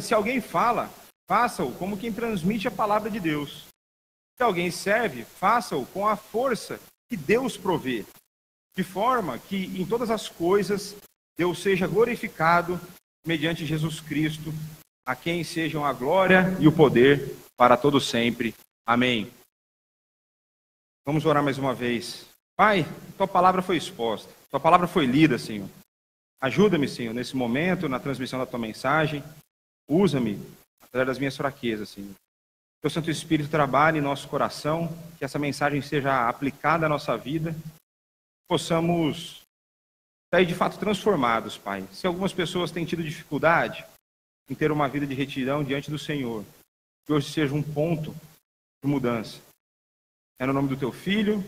Se alguém fala, faça-o como quem transmite a palavra de Deus. Se alguém serve, faça-o com a força que Deus provê, de forma que em todas as coisas Deus seja glorificado mediante Jesus Cristo, a quem sejam a glória e o poder para todo sempre. Amém. Vamos orar mais uma vez. Pai, tua palavra foi exposta, tua palavra foi lida, Senhor. Ajuda-me, Senhor, nesse momento, na transmissão da tua mensagem. Usa-me, através das minhas fraquezas, Senhor. Que o Santo Espírito trabalhe em nosso coração, que essa mensagem seja aplicada à nossa vida, possamos sair de fato transformados, Pai. Se algumas pessoas têm tido dificuldade em ter uma vida de retidão diante do Senhor, que hoje seja um ponto de mudança. É no nome do teu Filho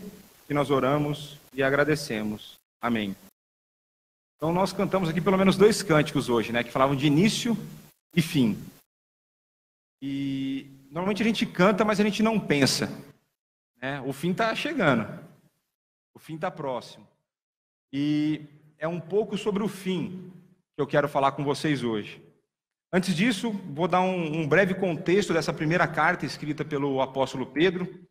que nós oramos e agradecemos. Amém. Então nós cantamos aqui pelo menos 2 cânticos hoje, né, que falavam de início e fim. E normalmente a gente canta, mas a gente não pensa, né? O fim está chegando. O fim está próximo. E é um pouco sobre o fim que eu quero falar com vocês hoje. Antes disso, vou dar um breve contexto dessa primeira carta escrita pelo apóstolo Pedro.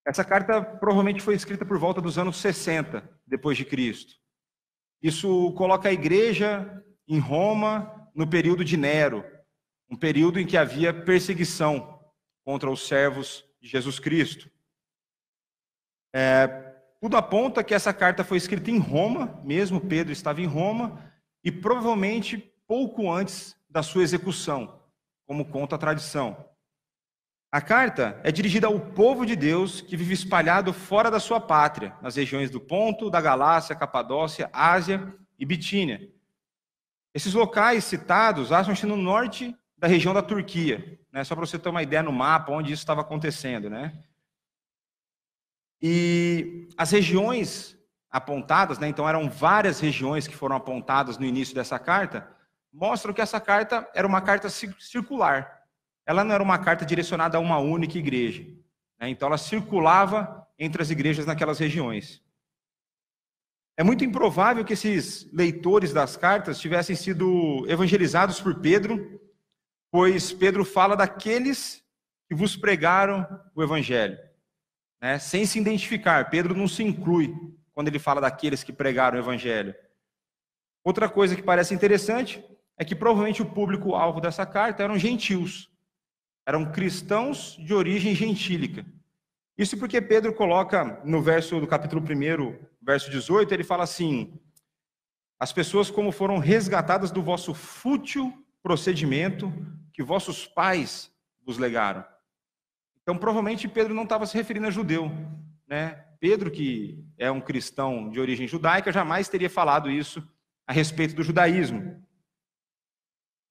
Essa carta provavelmente foi escrita por volta dos anos 60, depois de Cristo. Isso coloca a igreja em Roma no período de Nero, um período em que havia perseguição contra os servos de Jesus Cristo. Tudo aponta que essa carta foi escrita em Roma, mesmo Pedro estava em Roma, e provavelmente pouco antes da sua execução, como conta a tradição. A carta é dirigida ao povo de Deus que vive espalhado fora da sua pátria, nas regiões do Ponto, da Galácia, Capadócia, Ásia e Bitínia. Esses locais citados acham-se no norte da região da Turquia, né? Só para você ter uma ideia no mapa onde isso estava acontecendo, né? E as regiões apontadas, né? Então eram várias regiões que foram apontadas no início dessa carta, mostram que essa carta era uma carta circular. Ela não era uma carta direcionada a uma única igreja, né? Então ela circulava entre as igrejas naquelas regiões. É muito improvável que esses leitores das cartas tivessem sido evangelizados por Pedro, pois Pedro fala daqueles que vos pregaram o evangelho, né? Sem se identificar. Pedro não se inclui quando ele fala daqueles que pregaram o evangelho. Outra coisa que parece interessante é que provavelmente o público-alvo dessa carta eram gentios. Eram cristãos de origem gentílica. Isso porque Pedro coloca no verso do capítulo 1, verso 18, ele fala assim: as pessoas como foram resgatadas do vosso fútil procedimento que vossos pais vos legaram. Então, provavelmente, Pedro não estava se referindo a judeu, né? Pedro, que é um cristão de origem judaica, jamais teria falado isso a respeito do judaísmo.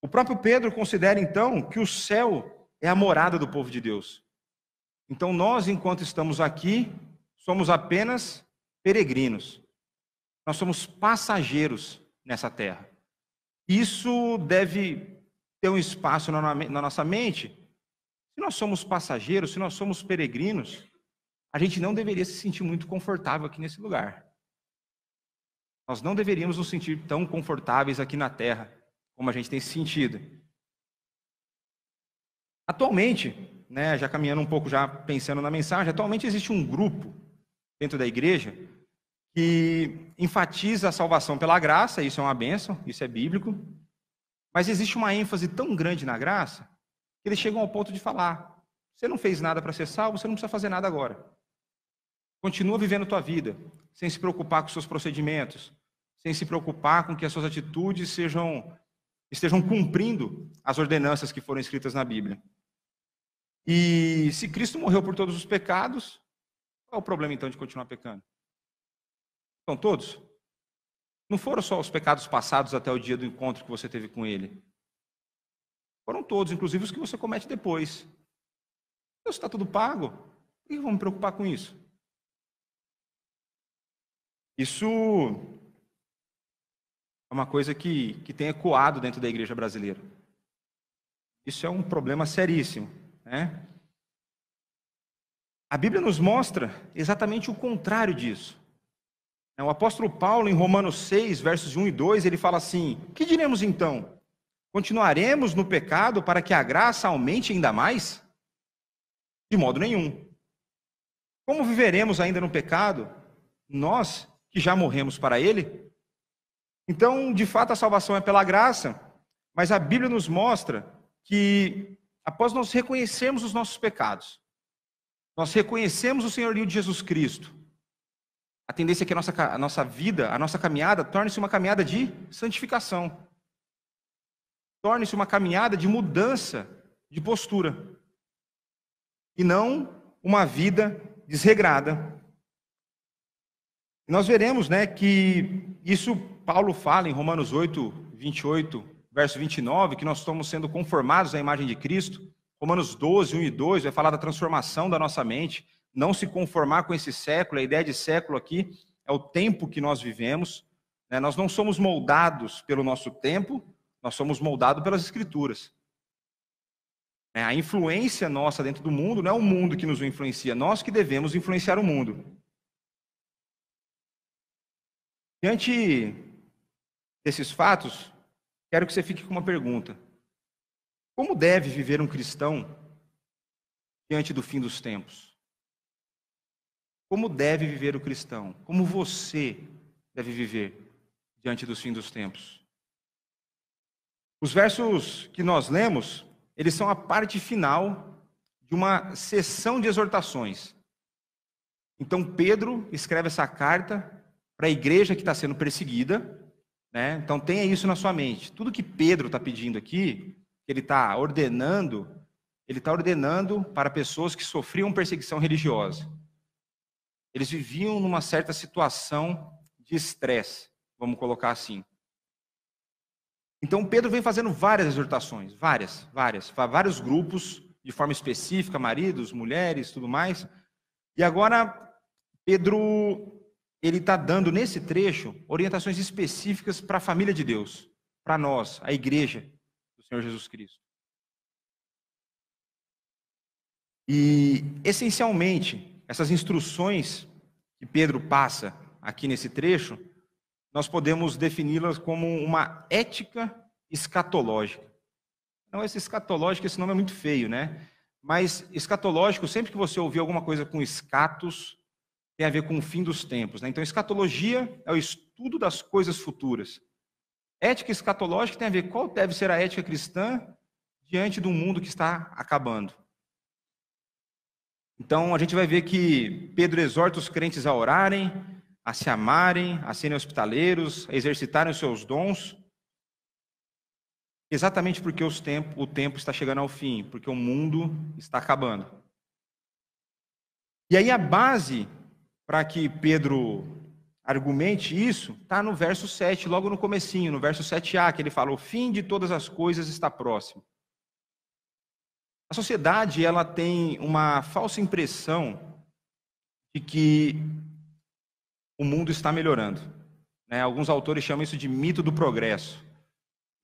O próprio Pedro considera, então, que o céu é a morada do povo de Deus. Então nós, enquanto estamos aqui, somos apenas peregrinos. Nós somos passageiros nessa terra. Isso deve ter um espaço na nossa mente. Se nós somos passageiros, se nós somos peregrinos, a gente não deveria se sentir muito confortável aqui nesse lugar. Nós não deveríamos nos sentir tão confortáveis aqui na terra como a gente tem se sentido. Atualmente, né, já caminhando um pouco, já pensando na mensagem, atualmente existe um grupo dentro da igreja que enfatiza a salvação pela graça, isso é uma bênção, isso é bíblico, mas existe uma ênfase tão grande na graça que eles chegam ao ponto de falar: você não fez nada para ser salvo, você não precisa fazer nada agora. Continua vivendo tua vida, sem se preocupar com seus procedimentos, sem se preocupar com que as suas atitudes estejam cumprindo as ordenanças que foram escritas na Bíblia. E se Cristo morreu por todos os pecados, qual é o problema então de continuar pecando? São todos? Não foram só os pecados passados até o dia do encontro que você teve com Ele. Foram todos, inclusive os que você comete depois. Então, se está tudo pago, por que eu vou me preocupar com isso? Isso é uma coisa que tem ecoado dentro da igreja brasileira. Isso é um problema seríssimo, né? A Bíblia nos mostra exatamente o contrário disso. O apóstolo Paulo, em Romanos 6, versos 1 e 2, ele fala assim: que diremos então? Continuaremos no pecado para que a graça aumente ainda mais? De modo nenhum. Como viveremos ainda no pecado, nós que já morremos para ele? Então, de fato, a salvação é pela graça, mas a Bíblia nos mostra que, após nós reconhecermos os nossos pecados, nós reconhecemos o senhorio de Jesus Cristo, a tendência é que a nossa vida, a nossa caminhada, torne-se uma caminhada de santificação. Torne-se uma caminhada de mudança de postura. E não uma vida desregrada. Nós veremos, né, que isso Paulo fala em Romanos 8, 28, verso 29, que nós estamos sendo conformados à imagem de Cristo. Romanos 12, 1 e 2 vai falar da transformação da nossa mente, não se conformar com esse século. A ideia de século aqui é o tempo que nós vivemos. Né? Nós não somos moldados pelo nosso tempo, nós somos moldados pelas Escrituras. A influência nossa dentro do mundo não é o mundo que nos influencia, nós que devemos influenciar o mundo. Diante desses fatos, quero que você fique com uma pergunta. Como deve viver um cristão diante do fim dos tempos? Como deve viver o cristão? Como você deve viver diante dos fins dos tempos? Os versos que nós lemos, eles são a parte final de uma sessão de exortações. Então, Pedro escreve essa carta para a igreja que está sendo perseguida, né? Então, tenha isso na sua mente. Tudo que Pedro está pedindo aqui, que ele está ordenando para pessoas que sofriam perseguição religiosa. Eles viviam numa certa situação de estresse, vamos colocar assim. Então, Pedro vem fazendo várias exortações, vários grupos, de forma específica, maridos, mulheres, tudo mais. E agora, Pedro, ele está dando, nesse trecho, orientações específicas para a família de Deus, para nós, a igreja do Senhor Jesus Cristo. E, essencialmente, essas instruções que Pedro passa aqui nesse trecho, nós podemos defini-las como uma ética escatológica. Não, esse escatológico, esse nome é muito feio, né? Mas escatológico, sempre que você ouvir alguma coisa com escatos, tem a ver com o fim dos tempos, né? Então, escatologia é o estudo das coisas futuras. Ética escatológica tem a ver qual deve ser a ética cristã diante do mundo que está acabando. Então, a gente vai ver que Pedro exorta os crentes a orarem, a se amarem, a serem hospitaleiros, a exercitarem os seus dons, exatamente porque o tempo está chegando ao fim, porque o mundo está acabando. E aí a base para que Pedro argumente isso está no verso 7, logo no comecinho, no verso 7a, que ele fala: o fim de todas as coisas está próximo. A sociedade, ela tem uma falsa impressão de que o mundo está melhorando, né? Alguns autores chamam isso de mito do progresso.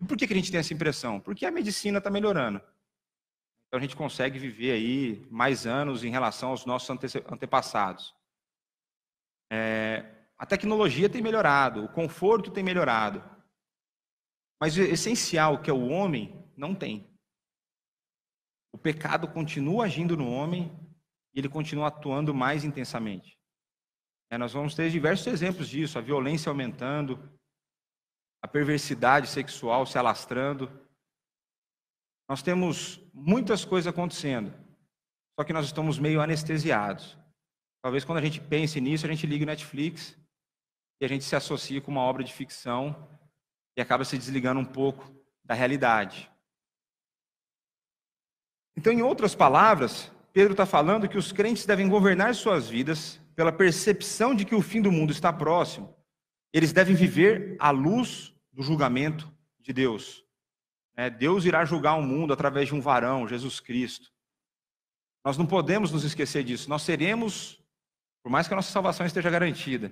E por que a gente tem essa impressão? Porque a medicina está melhorando. Então a gente consegue viver aí mais anos em relação aos nossos antepassados. A tecnologia tem melhorado, o conforto tem melhorado. Mas o essencial, que é o homem, não tem. O pecado continua agindo no homem e ele continua atuando mais intensamente. Nós vamos ter diversos exemplos disso: a violência aumentando, a perversidade sexual se alastrando. Nós temos muitas coisas acontecendo, só que nós estamos meio anestesiados. Talvez quando a gente pense nisso, a gente ligue o Netflix e a gente se associe com uma obra de ficção e acaba se desligando um pouco da realidade. Então, em outras palavras, Pedro está falando que os crentes devem governar suas vidas pela percepção de que o fim do mundo está próximo. Eles devem viver à luz do julgamento de Deus. Deus irá julgar o mundo através de um varão, Jesus Cristo. Nós não podemos nos esquecer disso. Nós seremos, por mais que a nossa salvação esteja garantida.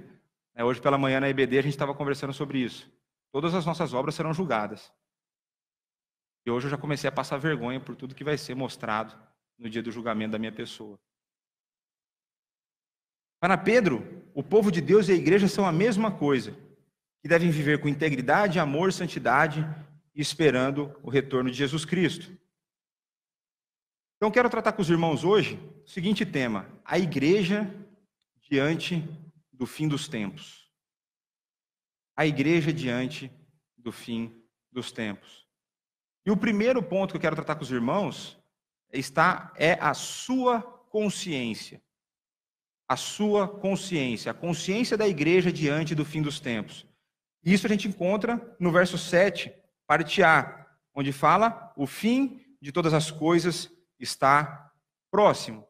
Hoje pela manhã na EBD a gente estava conversando sobre isso. Todas as nossas obras serão julgadas. E hoje eu já comecei a passar vergonha por tudo que vai ser mostrado no dia do julgamento da minha pessoa. Para Pedro, o povo de Deus e a igreja são a mesma coisa, que devem viver com integridade, amor, santidade, e esperando o retorno de Jesus Cristo. Então, quero tratar com os irmãos hoje o seguinte tema: a igreja diante do fim dos tempos. A igreja diante do fim dos tempos. E o primeiro ponto que eu quero tratar com os irmãos é a sua consciência. A sua consciência, a consciência da igreja diante do fim dos tempos. Isso a gente encontra no verso 7, parte A, onde fala: o fim de todas as coisas está próximo.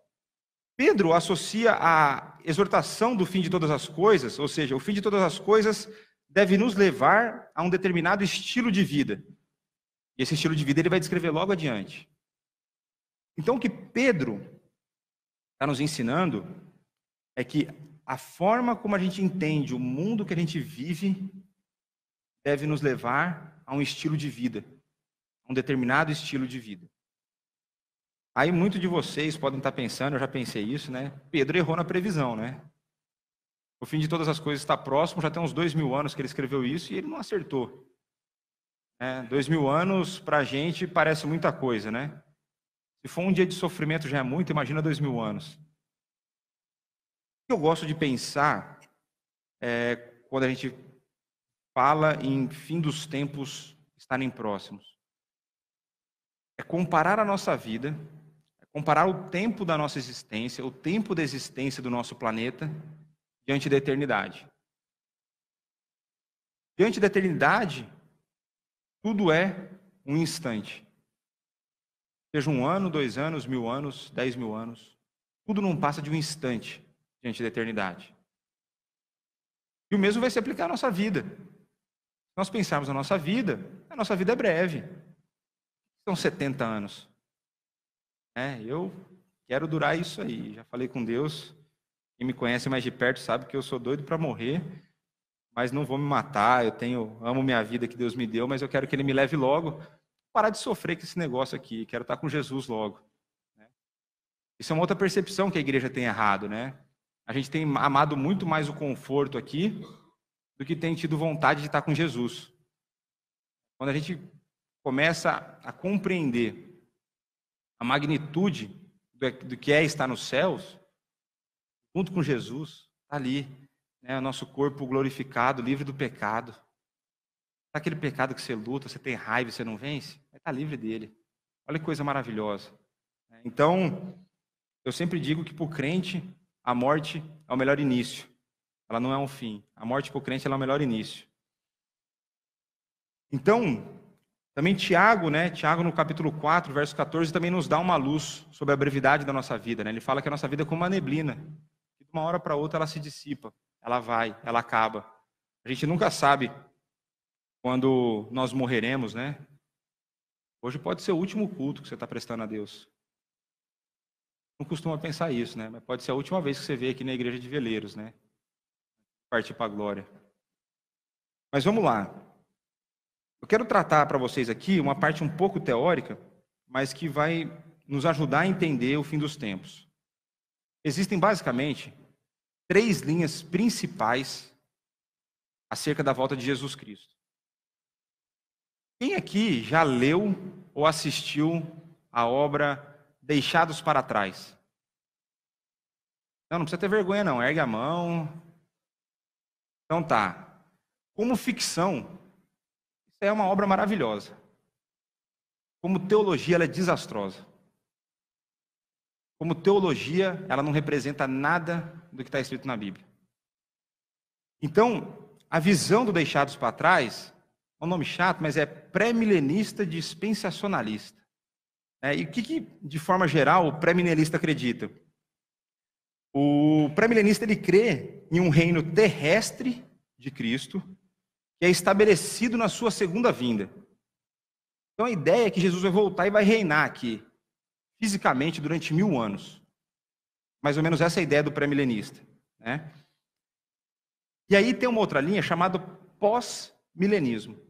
Pedro associa a exortação do fim de todas as coisas, ou seja, o fim de todas as coisas deve nos levar a um determinado estilo de vida. E esse estilo de vida ele vai descrever logo adiante. Então, o que Pedro está nos ensinando é que a forma como a gente entende o mundo que a gente vive deve nos levar a um estilo de vida, a um determinado estilo de vida. Aí muitos de vocês podem estar pensando, eu já pensei isso, né? Pedro errou na previsão, né? O fim de todas as coisas está próximo, já tem uns 2000 anos que ele escreveu isso e ele não acertou. 2000 anos, para a gente, parece muita coisa, né? Se for um dia de sofrimento já é muito, imagina 2000 anos. O que eu gosto de pensar quando a gente fala em fim dos tempos estarem próximos. É comparar a nossa vida, comparar o tempo da nossa existência, o tempo da existência do nosso planeta, diante da eternidade. Diante da eternidade, tudo é um instante. Seja 1 ano, 2 anos, 1000 anos, 10.000 anos. Tudo não passa de um instante diante da eternidade. E o mesmo vai se aplicar à nossa vida. Se nós pensarmos na nossa vida é breve. São 70 anos. Eu quero durar isso aí. Já falei com Deus. Quem me conhece mais de perto sabe que eu sou doido para morrer, mas não vou me matar. Amo minha vida que Deus me deu, mas eu quero que Ele me leve logo. Parar de sofrer com esse negócio aqui. Quero estar com Jesus logo. Isso é uma outra percepção que a igreja tem errado, né? A gente tem amado muito mais o conforto aqui do que tem tido vontade de estar com Jesus. Quando a gente começa a compreender a magnitude do que é estar nos céus, junto com Jesus, está ali, né, o nosso corpo glorificado, livre do pecado. Aquele pecado que você luta, você tem raiva e você não vence, está livre dele. Olha que coisa maravilhosa. Então, eu sempre digo que para o crente, a morte é o melhor início. Ela não é um fim. A morte para o crente ela é o melhor início. Então, também Tiago no capítulo 4, verso 14, também nos dá uma luz sobre a brevidade da nossa vida. Ele fala que a nossa vida é como uma neblina. Que de uma hora para outra ela se dissipa, ela vai, ela acaba. A gente nunca sabe quando nós morreremos, né? Hoje pode ser o último culto que você está prestando a Deus. Não costuma pensar isso, né? Mas pode ser a última vez que você vê aqui na igreja de Veleiros, né? Partir para a glória. Mas vamos lá. Eu quero tratar para vocês aqui uma parte um pouco teórica, mas que vai nos ajudar a entender o fim dos tempos. Existem basicamente 3 linhas principais acerca da volta de Jesus Cristo. Quem aqui já leu ou assistiu a obra Deixados para Trás? Não precisa ter vergonha não, ergue a mão. Então tá. Como ficção, isso é uma obra maravilhosa. Como teologia, ela é desastrosa. Como teologia, ela não representa nada do que está escrito na Bíblia. Então, a visão do Deixados para Trás, é um nome chato, mas é pré-milenista dispensacionalista. E o que, de forma geral, o pré-milenista acredita? O pré-milenista ele crê em um reino terrestre de Cristo, que é estabelecido na sua segunda vinda. Então a ideia é que Jesus vai voltar e vai reinar aqui, fisicamente, durante 1000 anos. Mais ou menos essa é a ideia do pré-milenista. E aí tem uma outra linha chamada pós-milenismo.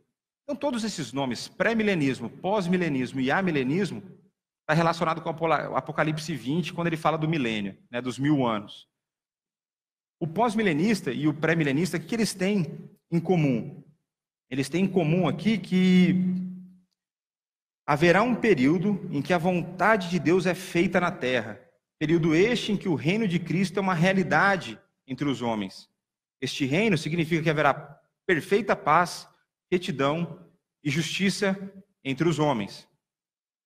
Então todos esses nomes, pré-milenismo, pós-milenismo e amilenismo, está relacionado com o Apocalipse 20, quando ele fala do milênio, dos 1000 anos. O pós-milenista e o pré-milenista, o que eles têm em comum? Eles têm em comum aqui que haverá um período em que a vontade de Deus é feita na terra, período este em que o reino de Cristo é uma realidade entre os homens. Este reino significa que haverá perfeita paz, retidão e justiça entre os homens.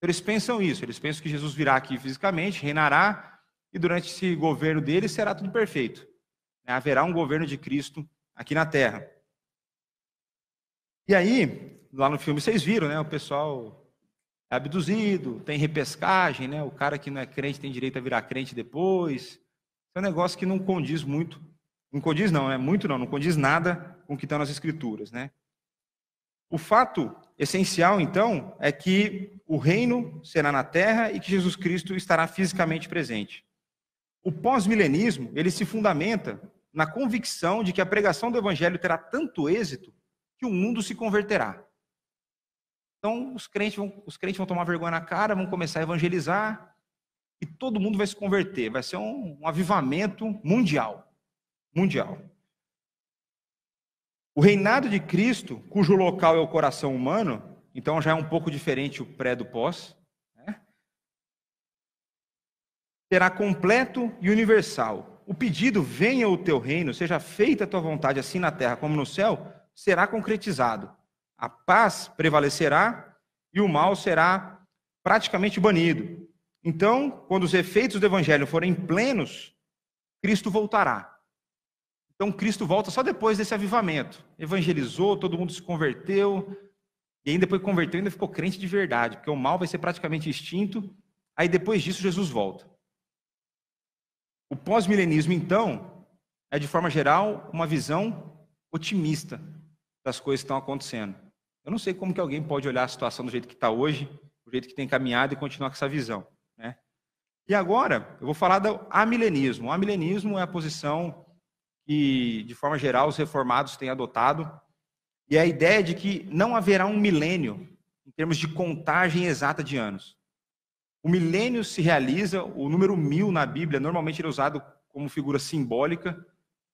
Eles pensam isso, eles pensam que Jesus virá aqui fisicamente, reinará, e durante esse governo dele será tudo perfeito. Haverá um governo de Cristo aqui na terra. E aí, lá no filme vocês viram, né? O pessoal é abduzido, tem repescagem, né? O cara que não é crente tem direito a virar crente depois. É um negócio que não condiz muito. Não condiz não, né? Muito não condiz nada com o que está nas Escrituras, né? O fato essencial, então, é que o reino será na terra e que Jesus Cristo estará fisicamente presente. O pós-milenismo, ele se fundamenta na convicção de que a pregação do evangelho terá tanto êxito que o mundo se converterá. Então, os crentes vão tomar vergonha na cara, vão começar a evangelizar e todo mundo vai se converter. Vai ser um avivamento mundial. Mundial. O reinado de Cristo, cujo local é o coração humano, então já é um pouco diferente o pré do pós, né? Será completo e universal. O pedido, venha o teu reino, seja feita a tua vontade, assim na terra como no céu, será concretizado. A paz prevalecerá e o mal será praticamente banido. Então, quando os efeitos do evangelho forem plenos, Cristo voltará. Então, Cristo volta só depois desse avivamento. Evangelizou, todo mundo se converteu, e aí depois que converteu, ainda ficou crente de verdade, porque o mal vai ser praticamente extinto, aí depois disso Jesus volta. O pós-milenismo, então, é de forma geral uma visão otimista das coisas que estão acontecendo. Eu não sei como que alguém pode olhar a situação do jeito que está hoje, do jeito que tem caminhado e continuar com essa visão, né? E agora, eu vou falar do amilenismo. O amilenismo é a posição que, de forma geral, os reformados têm adotado, e é a ideia de que não haverá um milênio em termos de contagem exata de anos. O milênio se realiza, o número 1000 na Bíblia, normalmente ele é usado como figura simbólica,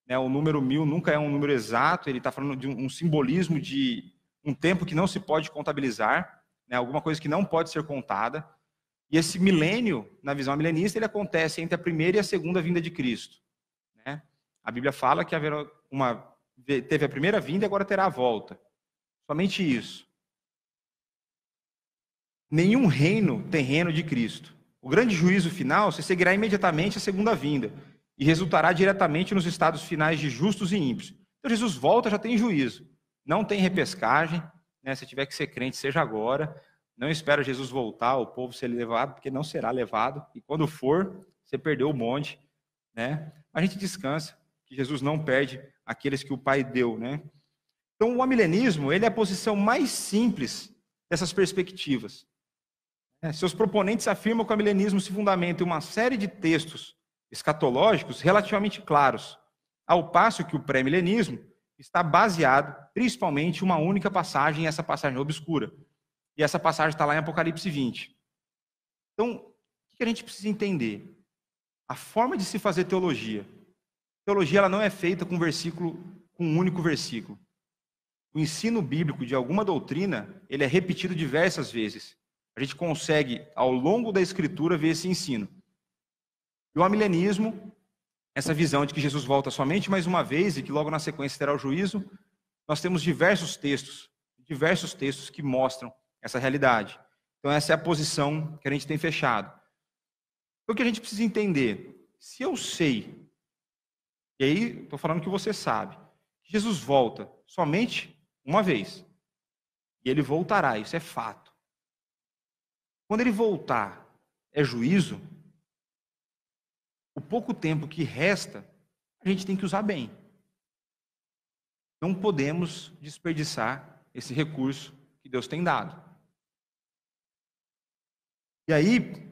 né? O número 1000 nunca é um número exato, ele está falando de um simbolismo de um tempo que não se pode contabilizar, né? Alguma coisa que não pode ser contada. E esse milênio, na visão milenista, ele acontece entre a primeira e a segunda vinda de Cristo, né? A Bíblia fala que teve a primeira vinda e agora terá a volta. Somente isso. Nenhum reino tem reino de Cristo. O grande juízo final se seguirá imediatamente a segunda vinda e resultará diretamente nos estados finais de justos e ímpios. Então Jesus volta, já tem juízo. Não tem repescagem, né? Se tiver que ser crente, seja agora. Não espera Jesus voltar, o povo ser levado, porque não será levado. E quando for, você perdeu o bonde, né? A gente descansa, que Jesus não perde aqueles que o Pai deu, né? Então, o amilenismo, ele é a posição mais simples dessas perspectivas. Seus proponentes afirmam que o amilenismo se fundamenta em uma série de textos escatológicos relativamente claros, ao passo que o pré-milenismo está baseado principalmente em uma única passagem, essa passagem obscura. E essa passagem está lá em Apocalipse 20. Então, o que a gente precisa entender? A forma de se fazer teologia. Teologia ela não é feita com um único versículo. O ensino bíblico de alguma doutrina, ele é repetido diversas vezes. A gente consegue, ao longo da Escritura, ver esse ensino. E o amilenismo, essa visão de que Jesus volta somente mais uma vez e que logo na sequência terá o juízo, nós temos diversos textos que mostram essa realidade. Então essa é a posição que a gente tem fechado. Então o que a gente precisa entender? Se eu sei, e aí estou falando que você sabe, que Jesus volta somente uma vez, e ele voltará, isso é fato. Quando ele voltar, é juízo, o pouco tempo que resta, a gente tem que usar bem. Não podemos desperdiçar esse recurso que Deus tem dado. E aí,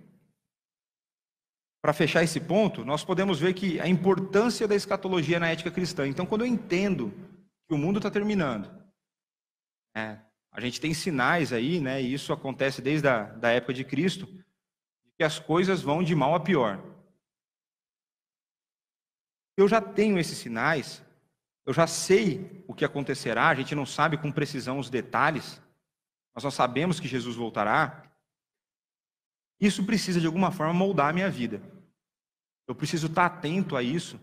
para fechar esse ponto, nós podemos ver que a importância da escatologia na ética cristã. Então, quando eu entendo que o mundo está terminando, a gente tem sinais aí, né, e isso acontece desde a época de Cristo, de que as coisas vão de mal a pior. Eu já tenho esses sinais, eu já sei o que acontecerá, a gente não sabe com precisão os detalhes, nós só sabemos que Jesus voltará. Isso precisa, de alguma forma, moldar a minha vida. Eu preciso estar atento a isso,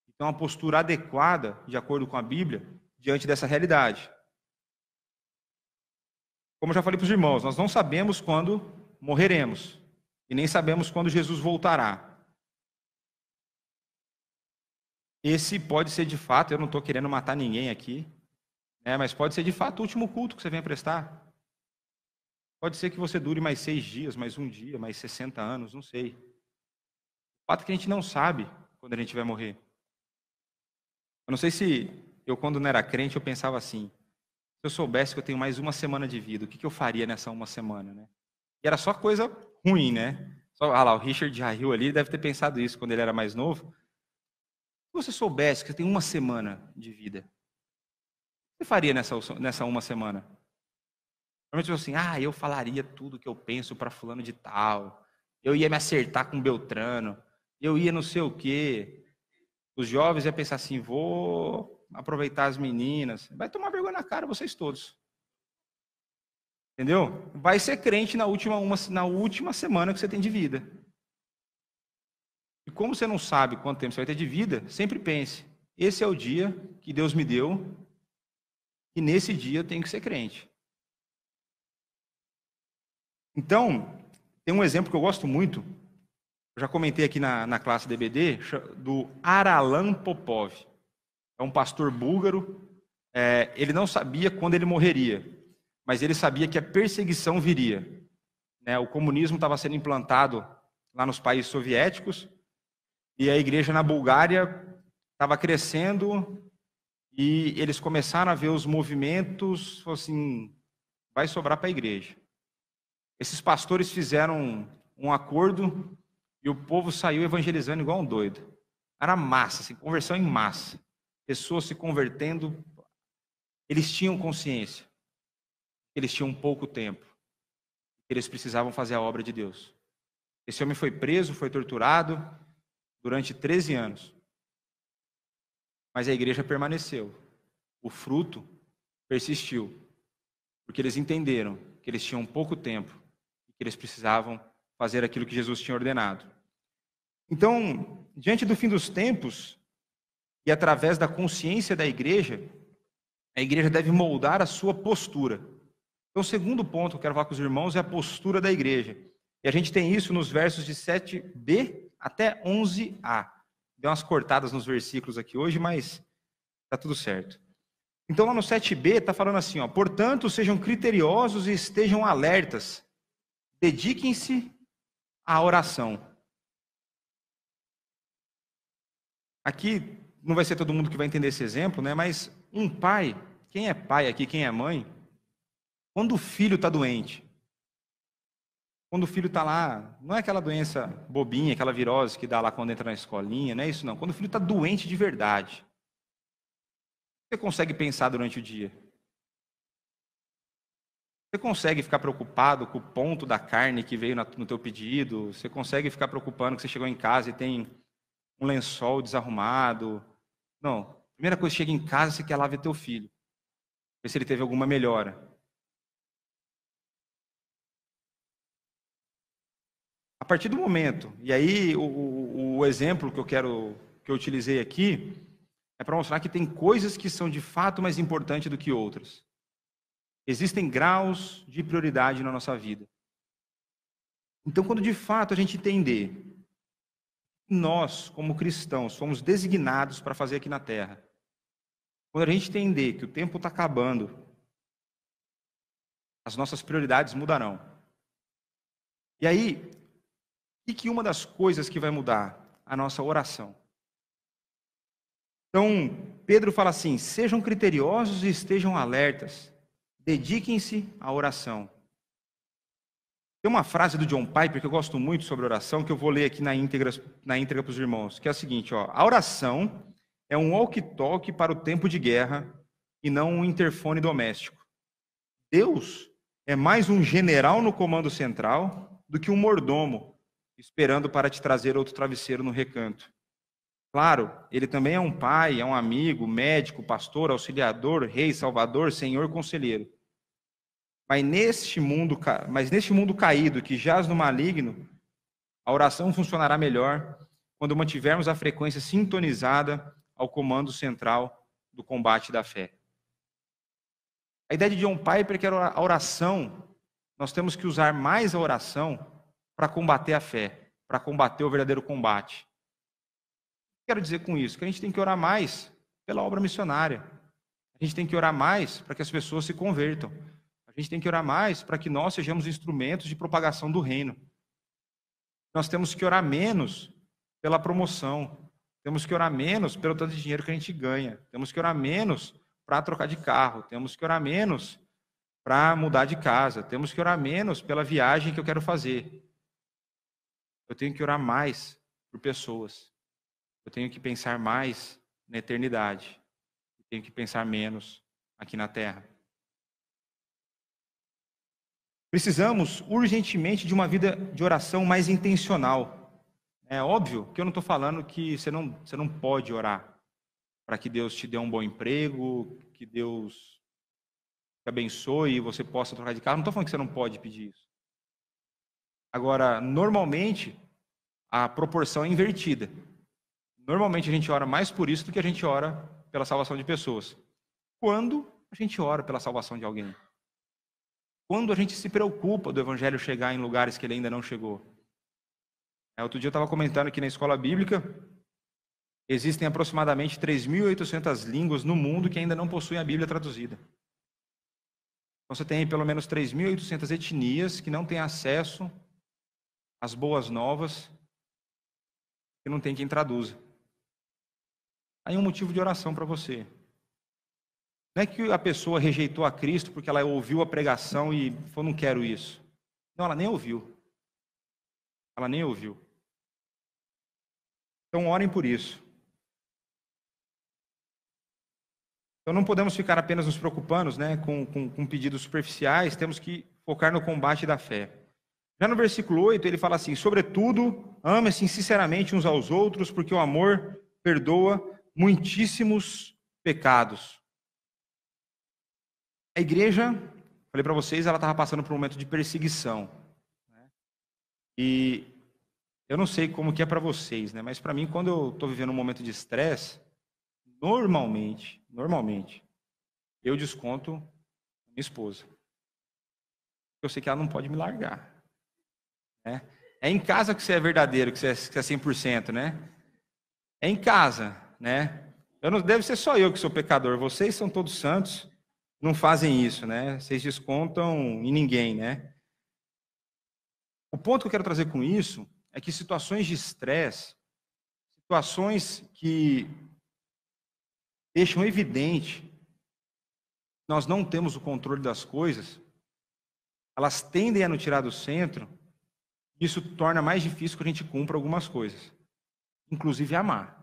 e ter uma postura adequada, de acordo com a Bíblia, diante dessa realidade. Como eu já falei para os irmãos, nós não sabemos quando morreremos, e nem sabemos quando Jesus voltará. Esse pode ser de fato, eu não estou querendo matar ninguém aqui, né, mas pode ser de fato o último culto que você venha prestar. Pode ser que você dure mais 6 dias, mais 1 dia, mais 60 anos, não sei. O fato é que a gente não sabe quando a gente vai morrer. Eu não sei se eu, quando não era crente, eu pensava assim: se eu soubesse que eu tenho mais 1 semana de vida, o que eu faria nessa 1 semana, né? E era só coisa ruim, né? Lá, o Richard Jahill ali deve ter pensado isso quando ele era mais novo. Se você soubesse que você tem 1 semana de vida, o que você faria nessa 1 semana? Normalmente assim, eu falaria tudo que eu penso para fulano de tal, eu ia me acertar com Beltrano, eu ia não sei o quê. Os jovens iam pensar assim, vou aproveitar as meninas. Vai tomar vergonha na cara vocês todos. Entendeu? Vai ser crente na última semana que você tem de vida. E como você não sabe quanto tempo você vai ter de vida, sempre pense, esse é o dia que Deus me deu, e nesse dia eu tenho que ser crente. Então, tem um exemplo que eu gosto muito, eu já comentei aqui na classe DBD, do Aralan Popov. É um pastor búlgaro, ele não sabia quando ele morreria, mas ele sabia que a perseguição viria. O comunismo estava sendo implantado lá nos países soviéticos, e a igreja na Bulgária estava crescendo, e eles começaram a ver os movimentos, assim, vai sobrar para a igreja. Esses pastores fizeram um acordo e o povo saiu evangelizando igual um doido. Era massa, assim, conversão em massa. Pessoas se convertendo. Eles tinham consciência. Eles tinham pouco tempo. Eles precisavam fazer a obra de Deus. Esse homem foi preso, foi torturado durante 13 anos. Mas a igreja permaneceu. O fruto persistiu. Porque eles entenderam que eles tinham pouco tempo. Que eles precisavam fazer aquilo que Jesus tinha ordenado. Então, diante do fim dos tempos, e através da consciência da igreja, a igreja deve moldar a sua postura. Então, o segundo ponto que eu quero falar com os irmãos é a postura da igreja. E a gente tem isso nos versos de 7b até 11a. Deu umas cortadas nos versículos aqui hoje, mas está tudo certo. Então, lá no 7b, está falando assim, portanto, sejam criteriosos e estejam alertas. Dediquem-se à oração. Aqui não vai ser todo mundo que vai entender esse exemplo, né? Mas um pai, quem é pai aqui, quem é mãe, quando o filho está doente, quando o filho está lá, não é aquela doença bobinha, aquela virose que dá lá quando entra na escolinha, não é isso não. Quando o filho está doente de verdade, você consegue pensar durante o dia? Você consegue ficar preocupado com o ponto da carne que veio no teu pedido? Você consegue ficar preocupando que você chegou em casa e tem um lençol desarrumado? Não. A primeira coisa que chega em casa, você quer lá ver teu filho. Ver se ele teve alguma melhora. A partir do momento, e aí o exemplo que eu utilizei aqui, é para mostrar que tem coisas que são de fato mais importantes do que outras. Existem graus de prioridade na nossa vida. Então, quando de fato a gente entender que nós, como cristãos, fomos designados para fazer aqui na Terra, quando a gente entender que o tempo está acabando, as nossas prioridades mudarão. E aí, o que uma das coisas que vai mudar? A nossa oração. Então, Pedro fala assim, sejam criteriosos e estejam alertas. Dediquem-se à oração. Tem uma frase do John Piper que eu gosto muito sobre oração, que eu vou ler aqui na íntegra para os irmãos, que é a seguinte, a oração é um walkie-talkie para o tempo de guerra e não um interfone doméstico. Deus é mais um general no comando central do que um mordomo esperando para te trazer outro travesseiro no recanto. Claro, ele também é um pai, é um amigo, médico, pastor, auxiliador, rei, salvador, senhor, conselheiro. Mas neste mundo caído, que jaz no maligno, a oração funcionará melhor quando mantivermos a frequência sintonizada ao comando central do combate da fé. A ideia de John Piper é que a oração, nós temos que usar mais a oração para combater a fé, para combater o verdadeiro combate. O que quero dizer com isso? Que a gente tem que orar mais pela obra missionária. A gente tem que orar mais para que as pessoas se convertam. A gente tem que orar mais para que nós sejamos instrumentos de propagação do reino. Nós temos que orar menos pela promoção. Temos que orar menos pelo tanto de dinheiro que a gente ganha. Temos que orar menos para trocar de carro. Temos que orar menos para mudar de casa. Temos que orar menos pela viagem que eu quero fazer. Eu tenho que orar mais por pessoas. Eu tenho que pensar mais na eternidade. Eu tenho que pensar menos aqui na terra. Precisamos urgentemente de uma vida de oração mais intencional. É óbvio que eu não estou falando que você não pode orar para que Deus te dê um bom emprego, que Deus te abençoe e você possa trocar de carro. Não estou falando que você não pode pedir isso. Agora, normalmente, a proporção é invertida. Normalmente a gente ora mais por isso do que a gente ora pela salvação de pessoas. Quando a gente ora pela salvação de alguém? Quando a gente se preocupa do evangelho chegar em lugares que ele ainda não chegou. Outro dia eu estava comentando aqui na escola bíblica, existem aproximadamente 3.800 línguas no mundo que ainda não possuem a Bíblia traduzida. Então você tem pelo menos 3.800 etnias que não têm acesso às boas novas, que não tem quem traduza. Aí um motivo de oração para você. Não é que a pessoa rejeitou a Cristo porque ela ouviu a pregação e falou, não quero isso. Não, ela nem ouviu. Ela nem ouviu. Então, orem por isso. Então, não podemos ficar apenas nos preocupando, né, com pedidos superficiais, temos que focar no combate da fé. Já no versículo 8, ele fala assim, sobretudo, amem-se sinceramente uns aos outros, porque o amor perdoa muitíssimos pecados. A igreja, falei para vocês, ela estava passando por um momento de perseguição. Né? E eu não sei como que é para vocês, né? Mas para mim, quando eu estou vivendo um momento de estresse, normalmente, eu desconto minha esposa. Eu sei que ela não pode me largar. Né? É em casa que você é verdadeiro, que você é 100%, né? É em casa, né? Deve ser só eu que sou pecador, vocês são todos santos. Não fazem isso, né? Vocês descontam em ninguém, né? O ponto que eu quero trazer com isso é que situações de estresse, situações que deixam evidente que nós não temos o controle das coisas, elas tendem a nos tirar do centro, e isso torna mais difícil que a gente cumpra algumas coisas, inclusive amar.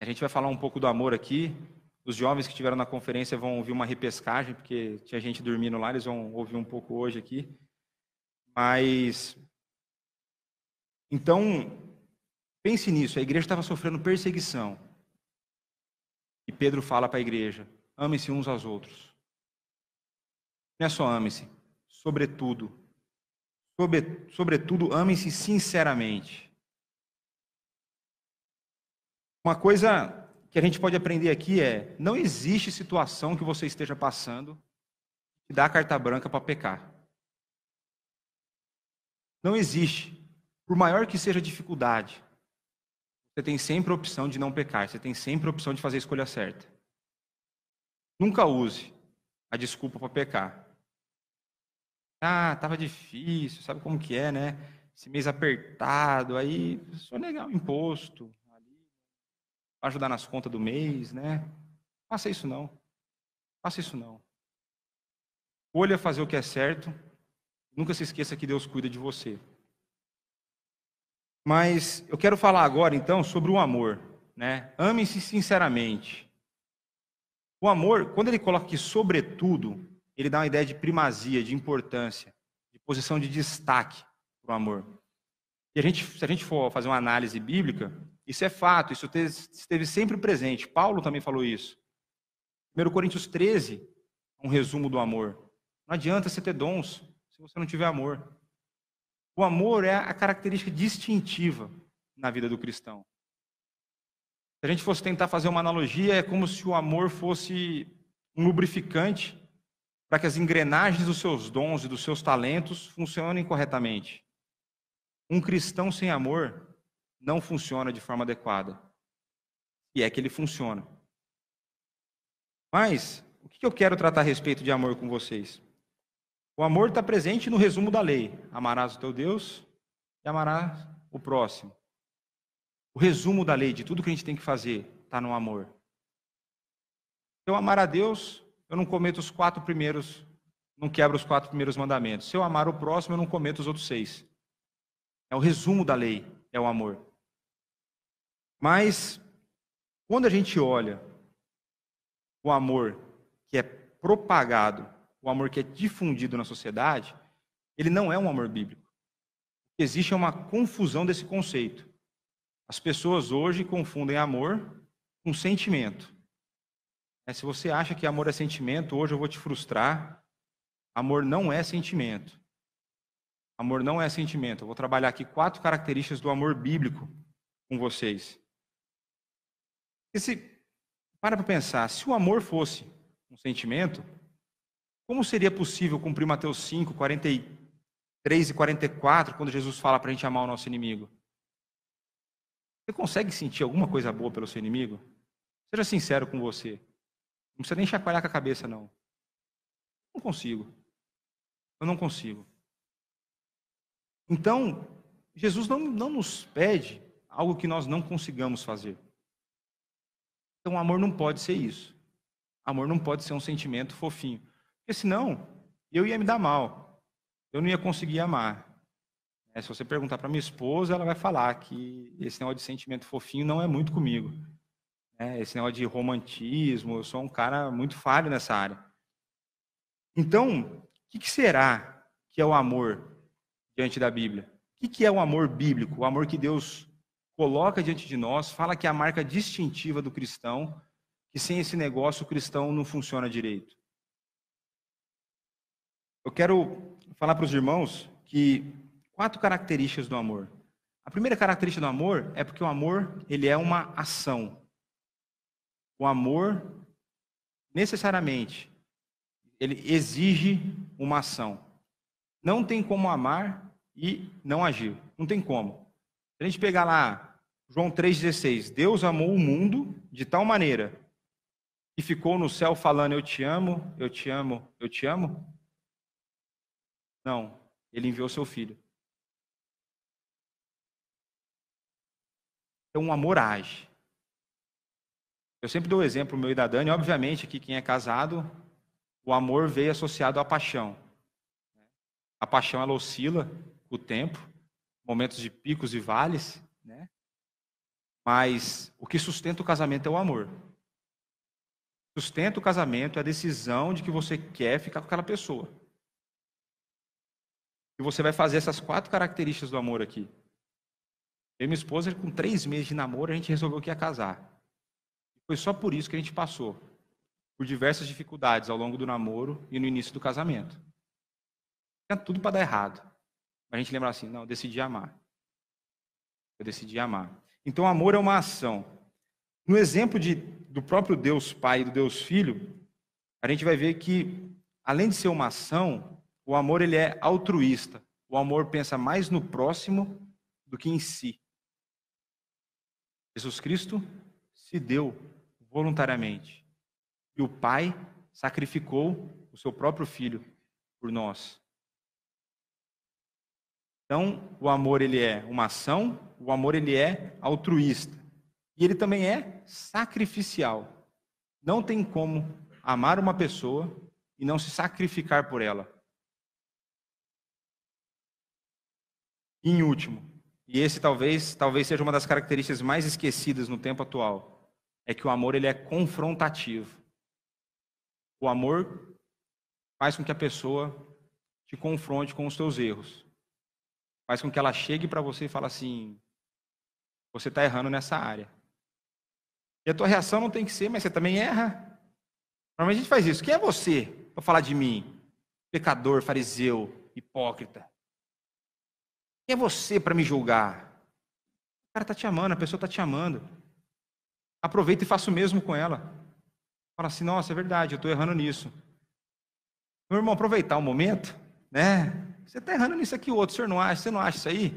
A gente vai falar um pouco do amor aqui. Os jovens que estiveram na conferência vão ouvir uma repescagem, porque tinha gente dormindo lá, eles vão ouvir um pouco hoje aqui. Mas, então, pense nisso, a igreja estava sofrendo perseguição. E Pedro fala para a igreja, amem-se uns aos outros. Não é só amem-se, sobretudo, amem-se sinceramente. Uma coisa que a gente pode aprender aqui é, não existe situação que você esteja passando que dá carta branca para pecar. Não existe. Por maior que seja a dificuldade, você tem sempre a opção de não pecar, você tem sempre a opção de fazer a escolha certa. Nunca use a desculpa para pecar. Ah, estava difícil, sabe como que é, né? Esse mês apertado, aí só negar o imposto, para ajudar nas contas do mês, né? Faça isso não. Faça isso não. Escolha fazer o que é certo. Nunca se esqueça que Deus cuida de você. Mas eu quero falar agora, então, sobre o amor, né? Ame-se sinceramente. O amor, quando ele coloca aqui sobretudo, ele dá uma ideia de primazia, de importância, de posição de destaque para o amor. E se a gente for fazer uma análise bíblica, isso é fato, isso esteve sempre presente. Paulo também falou isso. 1 Coríntios 13, um resumo do amor. Não adianta você ter dons se você não tiver amor. O amor é a característica distintiva na vida do cristão. Se a gente fosse tentar fazer uma analogia, é como se o amor fosse um lubrificante para que as engrenagens dos seus dons e dos seus talentos funcionem corretamente. Um cristão sem amor não funciona de forma adequada. E é que ele funciona. Mas, o que eu quero tratar a respeito de amor com vocês? O amor está presente no resumo da lei. Amarás o teu Deus e amarás o próximo. O resumo da lei, de tudo que a gente tem que fazer, está no amor. Se eu amar a Deus, eu não cometo os 4 primeiros, não quebro os 4 primeiros mandamentos. Se eu amar o próximo, eu não cometo os outros 6. É o resumo da lei, é o amor. Mas, quando a gente olha o amor que é propagado, o amor que é difundido na sociedade, ele não é um amor bíblico. Existe uma confusão desse conceito. As pessoas hoje confundem amor com sentimento. Se você acha que amor é sentimento, hoje eu vou te frustrar. Amor não é sentimento. Amor não é sentimento. Eu vou trabalhar aqui 4 características do amor bíblico com vocês. Para pensar, se o amor fosse um sentimento, como seria possível cumprir Mateus 5, 43 e 44, quando Jesus fala para a gente amar o nosso inimigo? Você consegue sentir alguma coisa boa pelo seu inimigo? Seja sincero com você. Não precisa nem chacoalhar com a cabeça, não. Não consigo. Eu não consigo. Então, Jesus não nos pede algo que nós não consigamos fazer. Então, o amor não pode ser isso. Amor não pode ser um sentimento fofinho. Porque senão, eu ia me dar mal. Eu não ia conseguir amar. Se você perguntar para minha esposa, ela vai falar que esse negócio de sentimento fofinho não é muito comigo. Esse negócio de romantismo, eu sou um cara muito falho nessa área. Então, o que será que é o amor diante da Bíblia? O que é o amor bíblico? O amor que Deus coloca diante de nós, fala que é a marca distintiva do cristão, que sem esse negócio o cristão não funciona direito. Eu quero falar para os irmãos que 4 características do amor. A primeira característica do amor é porque o amor, ele é uma ação. O amor, necessariamente, ele exige uma ação. Não tem como amar e não agir. Não tem como. Se a gente pegar lá, João 3,16, Deus amou o mundo de tal maneira que ficou no céu falando, eu te amo, eu te amo, eu te amo. Não, ele enviou seu filho. Então, o amor age. Eu sempre dou o exemplo meu e da Dani. Obviamente, que quem é casado, o amor veio associado à paixão. A paixão, ela oscila com o tempo, momentos de picos e vales, né? Mas o que sustenta o casamento é o amor. Sustenta o casamento é a decisão de que você quer ficar com aquela pessoa. E você vai fazer essas 4 características do amor aqui. Eu e minha esposa, com 3 meses de namoro, a gente resolveu que ia casar. Foi só por isso que a gente passou por diversas dificuldades ao longo do namoro e no início do casamento. Tinha tudo para dar errado. Mas a gente lembra assim, não, eu decidi amar. Eu decidi amar. Então, o amor é uma ação. No exemplo do próprio Deus Pai e do Deus Filho, a gente vai ver que, além de ser uma ação, o amor ele é altruísta. O amor pensa mais no próximo do que em si. Jesus Cristo se deu voluntariamente. E o Pai sacrificou o seu próprio Filho por nós. Então, o amor ele é uma ação, o amor ele é altruísta. E ele também é sacrificial. Não tem como amar uma pessoa e não se sacrificar por ela. E em último, e esse talvez seja uma das características mais esquecidas no tempo atual, é que o amor ele é confrontativo. O amor faz com que a pessoa te confronte com os teus erros. Faz com que ela chegue para você e fale assim, você está errando nessa área. E a tua reação não tem que ser, mas você também erra. Normalmente a gente faz isso. Quem é você para falar de mim? pecador, fariseu, hipócrita. Quem é você para me julgar? O cara está te amando, a pessoa está te amando. Aproveita e faça o mesmo com ela. Fala assim, nossa, é verdade, eu estou errando nisso. Meu irmão, aproveitar o momento, né? Você está errando nisso aqui, o outro, você não acha isso aí?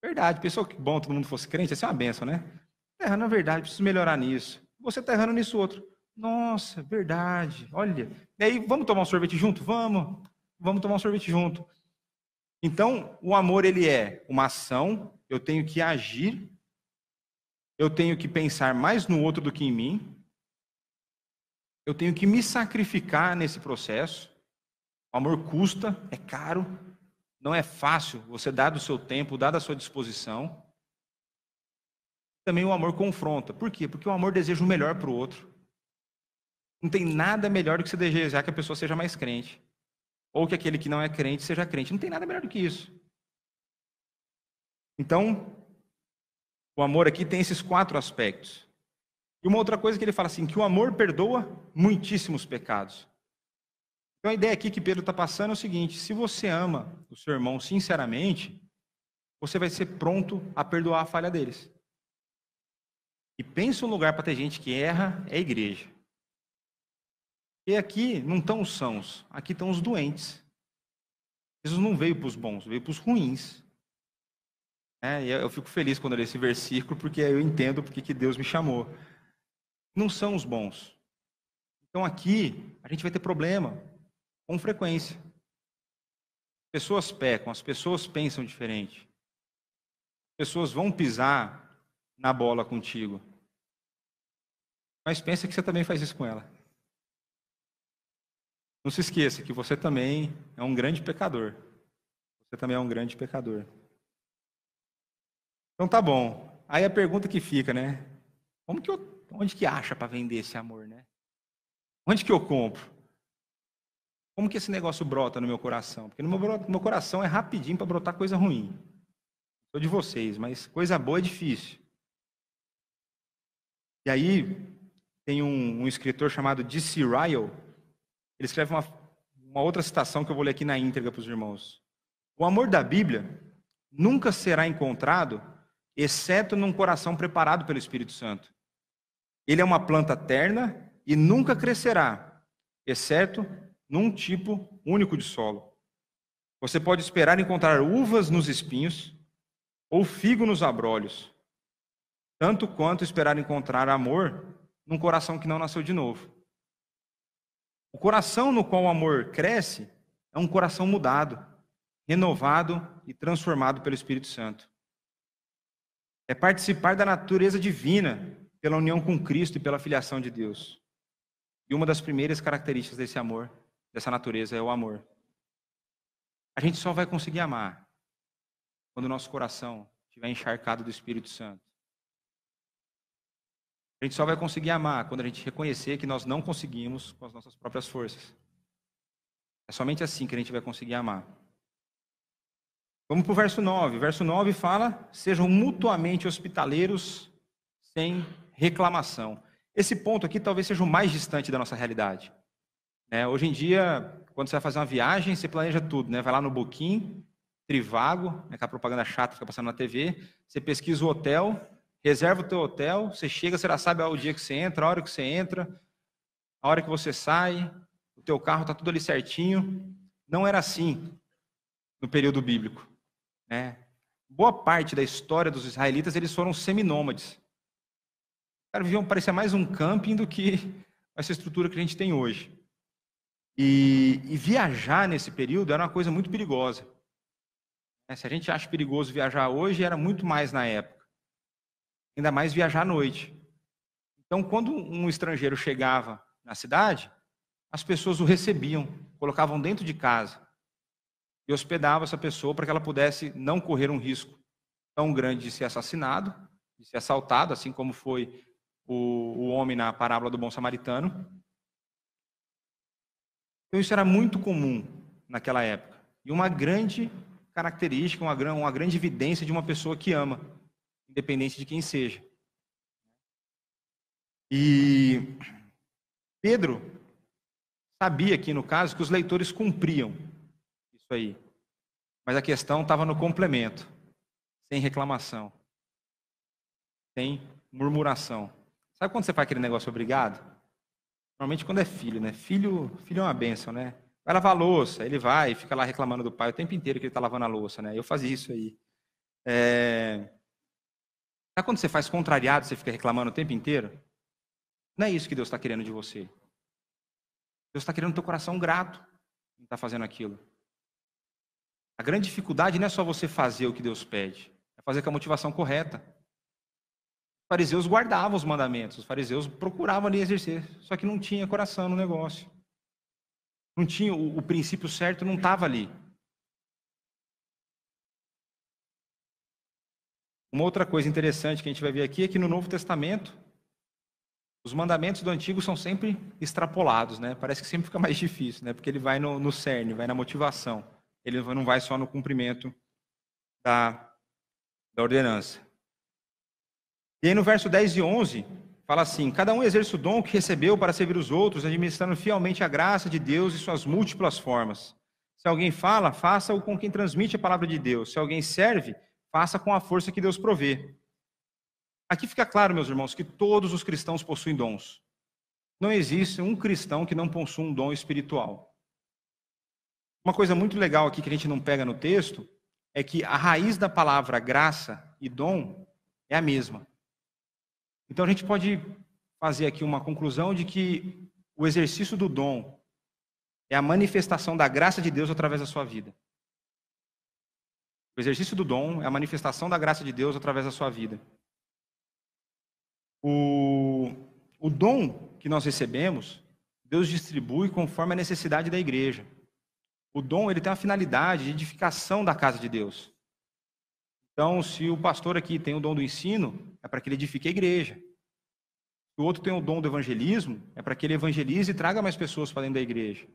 Verdade, pensou que bom todo mundo fosse crente, isso é uma benção, né? Está errando na verdade, preciso melhorar nisso. Você está errando nisso outro. Nossa, verdade, olha. E aí, vamos tomar um sorvete junto? Vamos tomar um sorvete junto. Então, o amor, ele é uma ação, eu tenho que agir, eu tenho que pensar mais no outro do que em mim, eu tenho que me sacrificar nesse processo. O amor custa, é caro, não é fácil você dar do seu tempo, dar da sua disposição. Também o amor confronta. Por quê? Porque o amor deseja o melhor para o outro. Não tem nada melhor do que você desejar que a pessoa seja mais crente. Ou que aquele que não é crente seja crente. Não tem nada melhor do que isso. Então, o amor aqui tem esses 4 aspectos. E uma outra coisa que ele fala assim, que o amor perdoa muitíssimos pecados. Então a ideia aqui que Pedro está passando é o seguinte, se você ama o seu irmão sinceramente, você vai ser pronto a perdoar a falha deles. E pensa um lugar para ter gente que erra, é a igreja. E aqui não estão os sãos, aqui estão os doentes. Jesus não veio para os bons, veio para os ruins. E eu fico feliz quando eu leio esse versículo, porque eu entendo porque que Deus me chamou. Não são os bons. Então aqui a gente vai ter problema com frequência. Pessoas pecam, as pessoas pensam diferente. Pessoas vão pisar na bola contigo. Mas pensa que você também faz isso com ela. Não se esqueça que você também é um grande pecador. Você também é um grande pecador. Então tá bom. Aí a pergunta que fica, né? Onde que acha para vender esse amor, né? Onde que eu compro? Como que esse negócio brota no meu coração? Porque no meu coração é rapidinho para brotar coisa ruim. Sou de vocês, mas coisa boa é difícil. E aí tem um escritor chamado D.C. Ryle. Ele escreve uma outra citação que eu vou ler aqui na íntegra para os irmãos. O amor da Bíblia nunca será encontrado, exceto num coração preparado pelo Espírito Santo. Ele é uma planta terna e nunca crescerá, exceto num tipo único de solo. Você pode esperar encontrar uvas nos espinhos ou figo nos abrolhos, tanto quanto esperar encontrar amor num coração que não nasceu de novo. O coração no qual o amor cresce é um coração mudado, renovado e transformado pelo Espírito Santo. É participar da natureza divina pela união com Cristo e pela filiação de Deus. E uma das primeiras características desse amor, dessa natureza, é o amor. A gente só vai conseguir amar quando o nosso coração estiver encharcado do Espírito Santo. A gente só vai conseguir amar quando a gente reconhecer que nós não conseguimos com as nossas próprias forças. É somente assim que a gente vai conseguir amar. Vamos para o verso 9. O verso 9 fala, sejam mutuamente hospitaleiros sem reclamação. Esse ponto aqui talvez seja o mais distante da nossa realidade. Hoje em dia, quando você vai fazer uma viagem, você planeja tudo. Vai lá no Booking, Trivago, aquela propaganda chata que fica passando na TV, você pesquisa o hotel, reserva o teu hotel, você chega, você já sabe o dia que você entra, a hora que você entra, a hora que você sai, o teu carro está tudo ali certinho. Não era assim no período bíblico. Boa parte da história dos israelitas, eles foram seminômades. Os caras viviam, parecia mais um camping do que essa estrutura que a gente tem hoje. E viajar nesse período era uma coisa muito perigosa. Se a gente acha perigoso viajar hoje, era muito mais na época. Ainda mais viajar à noite. Então, quando um estrangeiro chegava na cidade, as pessoas o recebiam, colocavam dentro de casa e hospedavam essa pessoa para que ela pudesse não correr um risco tão grande de ser assassinado, de ser assaltado, assim como foi o homem na parábola do bom samaritano. Então, isso era muito comum naquela época. E uma grande característica, uma grande evidência de uma pessoa que ama, independente de quem seja. E Pedro sabia aqui, no caso, que os leitores cumpriam isso aí. Mas a questão estava no complemento, sem reclamação, sem murmuração. Sabe quando você faz aquele negócio obrigado? Normalmente quando é filho, né? Filho é uma bênção, né? Vai lavar a louça, ele vai e fica lá reclamando do pai o tempo inteiro que ele está lavando a louça, né? Eu fazia isso aí. Sabe quando você faz contrariado, você fica reclamando o tempo inteiro? Não é isso que Deus está querendo de você. Deus está querendo o teu coração grato em estar fazendo aquilo. A grande dificuldade não é só você fazer o que Deus pede, é fazer com a motivação correta. Os fariseus guardavam os mandamentos, os fariseus procuravam ali exercer, só que não tinha coração no negócio. Não tinha, o princípio certo não estava ali. Uma outra coisa interessante que a gente vai ver aqui é que no Novo Testamento, os mandamentos do Antigo são sempre extrapolados, né? Parece que sempre fica mais difícil, né? Porque ele vai no cerne, vai na motivação. Ele não vai só no cumprimento da ordenança. E aí no verso 10 e 11, fala assim: cada um exerce o dom que recebeu para servir os outros, administrando fielmente a graça de Deus e suas múltiplas formas. Se alguém fala, faça-o com quem transmite a palavra de Deus. Se alguém serve, faça com a força que Deus provê. Aqui fica claro, meus irmãos, que todos os cristãos possuem dons. Não existe um cristão que não possua um dom espiritual. Uma coisa muito legal aqui que a gente não pega no texto é que a raiz da palavra graça e dom é a mesma. Então a gente pode fazer aqui uma conclusão de que o exercício do dom é a manifestação da graça de Deus através da sua vida. O exercício do dom é a manifestação da graça de Deus através da sua vida. O dom que nós recebemos, Deus distribui conforme a necessidade da igreja. O dom, ele tem a finalidade de edificação da casa de Deus. Então, se o pastor aqui tem o dom do ensino, é para que ele edifique a igreja. Se o outro tem o dom do evangelismo, é para que ele evangelize e traga mais pessoas para dentro da igreja.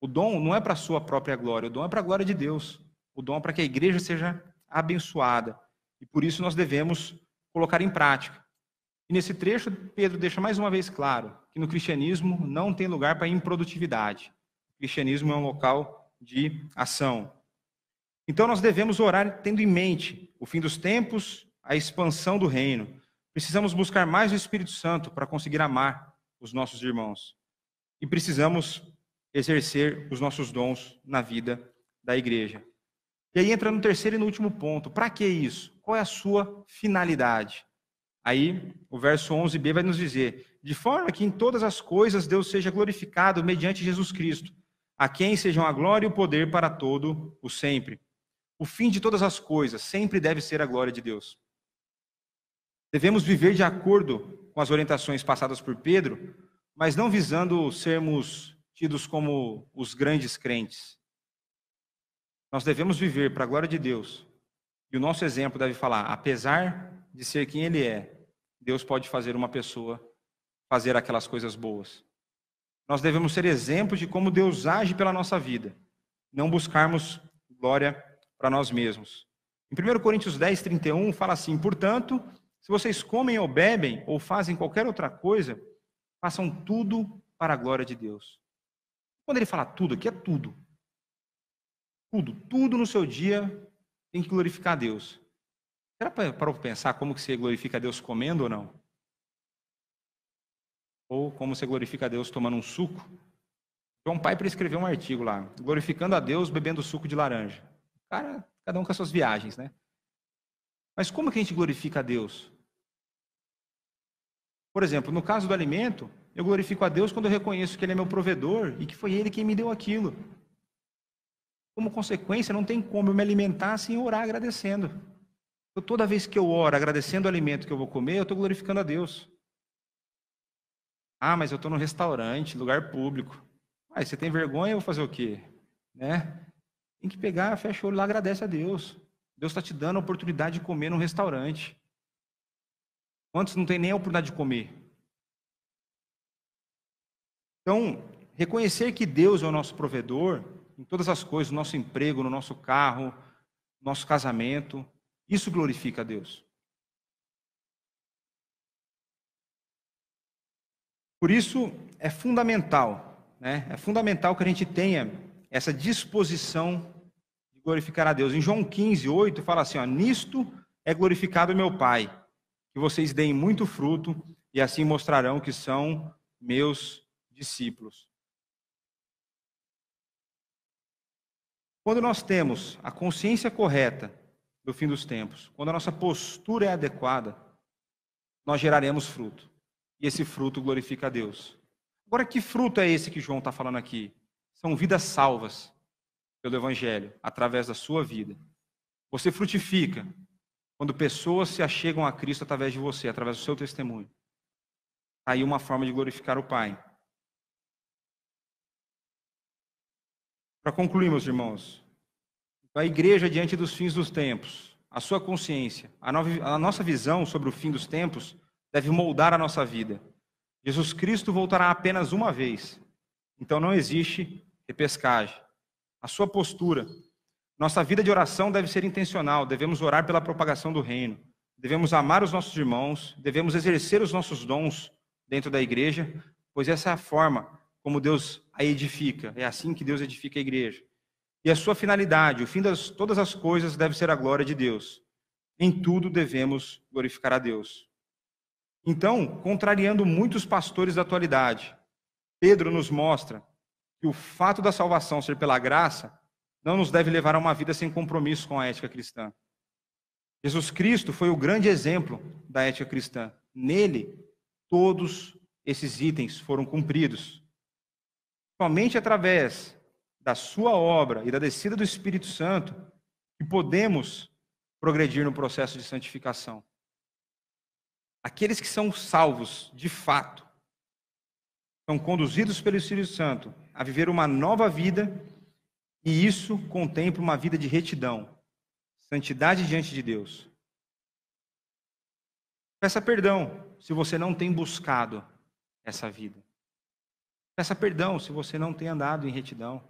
O dom não é para a sua própria glória, o dom é para a glória de Deus. O dom é para que a igreja seja abençoada. E por isso nós devemos colocar em prática. E nesse trecho, Pedro deixa mais uma vez claro que no cristianismo não tem lugar para improdutividade. O cristianismo é um local de ação. Então nós devemos orar tendo em mente o fim dos tempos, a expansão do reino. Precisamos buscar mais o Espírito Santo para conseguir amar os nossos irmãos. E precisamos exercer os nossos dons na vida da igreja. E aí entra no terceiro e no último ponto. Para que isso? Qual é a sua finalidade? Aí o verso 11b vai nos dizer: de forma que em todas as coisas Deus seja glorificado mediante Jesus Cristo, a quem sejam a glória e o poder para todo o sempre. O fim de todas as coisas sempre deve ser a glória de Deus. Devemos viver de acordo com as orientações passadas por Pedro, mas não visando sermos tidos como os grandes crentes. Nós devemos viver para a glória de Deus. E o nosso exemplo deve falar: apesar de ser quem Ele é, Deus pode fazer uma pessoa fazer aquelas coisas boas. Nós devemos ser exemplos de como Deus age pela nossa vida, não buscarmos glória para nós mesmos. Em 1 Coríntios 10, 31, fala assim: portanto, se vocês comem ou bebem ou fazem qualquer outra coisa, façam tudo para a glória de Deus. Quando ele fala tudo, aqui é tudo. Tudo no seu dia tem que glorificar a Deus. Será para pensar como que você glorifica a Deus comendo ou não? Ou como você glorifica a Deus tomando um suco? João Piper escreveu um artigo lá, glorificando a Deus bebendo suco de laranja. Cara, cada um com as suas viagens, né? Mas como que a gente glorifica a Deus? Por exemplo, no caso do alimento, eu glorifico a Deus quando eu reconheço que Ele é meu provedor e que foi Ele quem me deu aquilo. Como consequência, não tem como eu me alimentar sem orar agradecendo. Então, toda vez que eu oro agradecendo o alimento que eu vou comer, eu estou glorificando a Deus. Ah, mas eu estou num restaurante, lugar público. Ah, você tem vergonha, eu vou fazer o quê? Né? Tem que pegar, fecha o olho lá, agradece a Deus. Deus está te dando a oportunidade de comer num restaurante. Quantos não tem nem a oportunidade de comer? Então, reconhecer que Deus é o nosso provedor em todas as coisas, no nosso emprego, no nosso carro, no nosso casamento, isso glorifica a Deus. Por isso, é fundamental né? É fundamental que a gente tenha essa disposição de glorificar a Deus. Em João 15:8 fala assim, ó, nisto é glorificado meu Pai, que vocês deem muito fruto e assim mostrarão que são meus discípulos. Quando nós temos a consciência correta do fim dos tempos, quando a nossa postura é adequada, nós geraremos fruto. E esse fruto glorifica a Deus. Agora, que fruto é esse que João está falando aqui? São vidas salvas pelo Evangelho, através da sua vida. Você frutifica quando pessoas se achegam a Cristo através de você, através do seu testemunho. Aí uma forma de glorificar o Pai. Para concluir, meus irmãos, a igreja diante dos fins dos tempos, a sua consciência, a nossa visão sobre o fim dos tempos deve moldar a nossa vida. Jesus Cristo voltará apenas uma vez, então não existe repescagem. A sua postura, nossa vida de oração deve ser intencional, devemos orar pela propagação do reino, devemos amar os nossos irmãos, devemos exercer os nossos dons dentro da igreja, pois essa é a forma como Deus a edifica, é assim que Deus edifica a igreja. E a sua finalidade, o fim de todas as coisas deve ser a glória de Deus. Em tudo devemos glorificar a Deus. Então, contrariando muitos pastores da atualidade, Pedro nos mostra que o fato da salvação ser pela graça não nos deve levar a uma vida sem compromisso com a ética cristã. Jesus Cristo foi o grande exemplo da ética cristã. Nele, todos esses itens foram cumpridos. Somente através da sua obra e da descida do Espírito Santo que podemos progredir no processo de santificação. Aqueles que são salvos, de fato, são conduzidos pelo Espírito Santo a viver uma nova vida, e isso contempla uma vida de retidão, santidade diante de Deus. Peça perdão se você não tem buscado essa vida. Peça perdão se você não tem andado em retidão.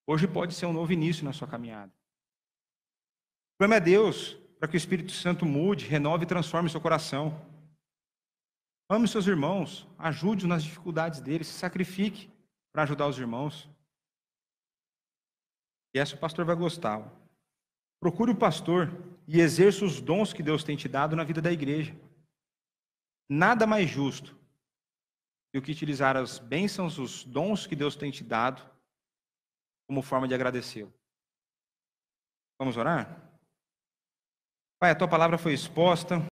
Hoje pode ser um novo início na sua caminhada. Clame a Deus para que o Espírito Santo mude, renove e transforme seu coração. Ame seus irmãos, ajude-os nas dificuldades deles, se sacrifique para ajudar os irmãos. E essa o pastor vai gostar. Procure o pastor e exerça os dons que Deus tem te dado na vida da igreja. Nada mais justo do que utilizar as bênçãos, os dons que Deus tem te dado como forma de agradecê-lo. Vamos orar? Pai, a tua palavra foi exposta.